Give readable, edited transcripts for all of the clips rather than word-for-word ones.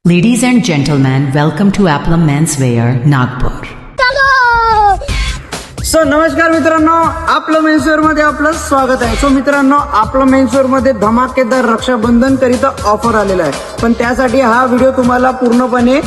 Ladies and gentlemen, welcome to Applum Menswear, Nagpur. So नमस्कार मित्रांनो, आपलं मेन्सवेअर मध्ये आपलं स्वागत आहे. सो मित्रांनो, आपलं मेन्सवेअर मध्ये धमाकेदार रक्षाबंधन करिता ऑफर आलेला आहे. पण त्यासाठी हा व्हिडिओ तुम्हाला पूर्णपणे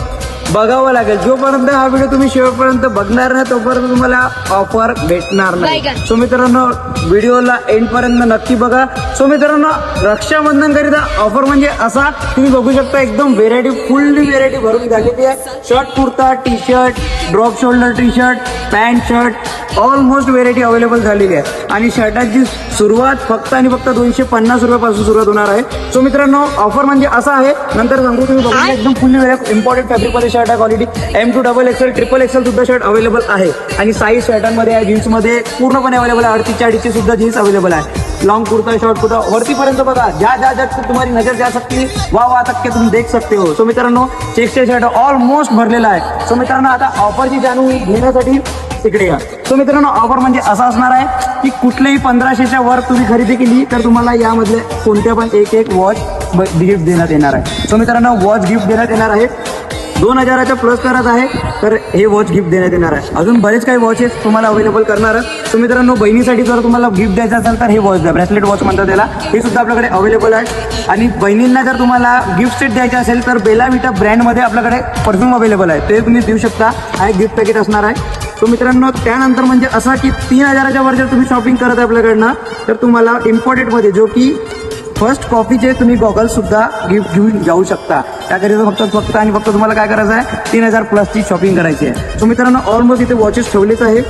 बघावा लागेल. जोपर्यंत हा व्हिडिओ तुम्ही शेवटपर्यंत बघणार नाही तोपर्यंत तुम्हाला ऑफर भेटणार नाही. सो मित्रांनो, व्हिडिओला एंड पर्यंत नक्की बघा. सो मित्रांनो, रक्षाबंधन करिता ऑफर म्हणजे असा तुम्ही बघू शकता, एकदम व्हेरायटी, फुल्ली व्हेरायटी भरून झालेली आहे. Shirt, kurta, T shirt, drop shoulder T shirt, pant shirt, almost variety available झालेली आहे. आणि शर्टाची सुरुवात फक्त आणि फक्त 250 रुपयापासून सुरुवात होणार आहे. सो मित्रांनो, ऑफर म्हणजे असा आहे, नंतर सांगू. तुम्ही बघू, एकदम फुल्ली व्हेरायटी इम्पॉर्टंट फॅब्रिकमध्ये शर्ट आहे. क्वालिटी M2 XXL XXL सुद्धा शर्ट अवेलेबल आहे. आणि साईज शर्टांमध्ये आहे, जीन्समध्ये पूर्णपणे अवेलेबल आहे. 38-40 सुद्धा जीन्स अवेलेबल आहे. लॉन्ग कुर्ता, शॉर्ट कुर्ता, वरतीपर्यंत बघा. ज्या तुम्हारी नजर जा सकती, वाह तक के तुम देख सकते हो. सो मित्रांनो, चेक्सचे शर्ट ऑलमोस्ट भरलेला आहे. सो मित्रांनो, आता ऑफरची जाणून घेण्यासाठी तिकडे या. सो मित्रांनो, ऑफर म्हणजे असा असणार आहे की कुठल्याही 1500च्या वर तुम्ही खरेदी केली तर तुम्हाला यामधले कोणत्या पण एक वॉच गिफ्ट देण्यात येणार आहे. सो मित्रांनो, वॉच गिफ्ट देण्यात येणार आहे. 2000च्या प्लस करत आहे तर हे वॉच गिफ्ट देण्यात येणार आहे. अजून बरेच काही वॉचेस तुम्हाला अवेलेबल करणार आहे. सो मित्रांनो, बहिणीसाठी जर तुम्हाला गिफ्ट द्यायचं असेल तर हे वॉच द्या. ब्रेसलेट वॉच म्हणतात त्याला, हे सुद्धा आपल्याकडे अवेलेबल आहे. आणि बहिणींना जर तुम्हाला गिफ्ट सेट द्यायचे असेल तर बेला विटा ब्रँडमध्ये आपल्याकडे परफ्यूम अवेलेबल आहे, ते तुम्ही देऊ शकता. हा एक गिफ्ट पॅकेट असणार आहे. सो मित्रांनो, त्यानंतर म्हणजे असा की 3000च्या वर जर तुम्ही शॉपिंग करत आहे आपल्याकडनं तर तुम्हाला इम्पोर्टेडमध्ये जो की फर्स्ट कॉपीचे तुम्ही गॉगल्स सुद्धा गिफ्ट घेऊन जाऊ शकता. त्याकरिता फक्त आणि फक्त तुम्हाला काय करायचं आहे, 3000 प्लसची शॉपिंग करायची आहे. सो मित्रांनो, ऑलमोस्ट इथे वॉचेस ठेवलेच आहे.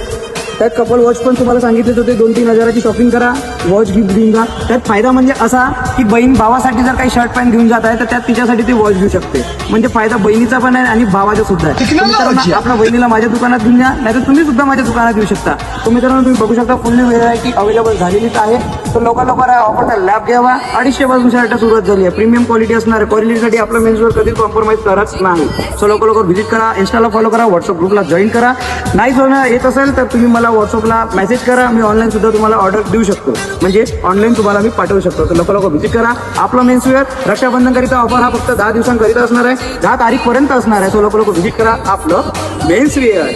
त्यात कपल वॉच पण तुम्हाला सांगितलेच होते, 2-3 हजाराची शॉपिंग करा, वॉच गिफ्ट देऊन जा. त्यात फायदा म्हणजे असा की बहीण भावासाठी जर काही शर्ट पॅन्ट घेऊन जात आहे तर त्यात तिच्यासाठी ते वॉच घेऊ शकते. म्हणजे फायदा बहिणीचा पण आहे आणि भावाचा सुद्धा आहे. मित्रांनो, आपल्या बहिणीला माझ्या दुकानात घेऊन द्या, नाहीतर तुम्ही सुद्धा माझ्या दुकानात घेऊ शकता. तर मित्रांनो, तुम्ही बघू शकता, फुल्ली व्हेरायटी अवेलेबल झालेलीच आहे. तर लवकर ऑफरचा लाभ घ्यावा. 250 पासून शर्ट सुरुवात झाली आहे. प्रीमियम क्वालिटी असणार आहे. क्वालिटीसाठी आपलं मेन्सवर कधीच कॉम्प्रोमाइज करत नाही. सो लवकर व्हिजिट करा, इंस्टाला फॉलो करा, व्हॉट्सअप ग्रुपला जॉईन करा. नाही होणं येत असेल तर तुम्ही मला व्हॉट्सअपला मेसेज करा, मी ऑनलाईन सुद्धा तुम्हाला ऑर्डर देऊ शकतो. म्हणजे ऑनलाईन तुम्हाला मी पाठवू शकतो. तर लवकर व्हिजिट करा. आपलं मेन्सवेअर रक्षाबंधन करिता ऑफर हा फक्त 10 दिवसांकरिता असणार आहे, 10 तारीखपर्यंत असणार आहे. सो लवकर व्हिजिट करा आपलं मेन्सवेअर.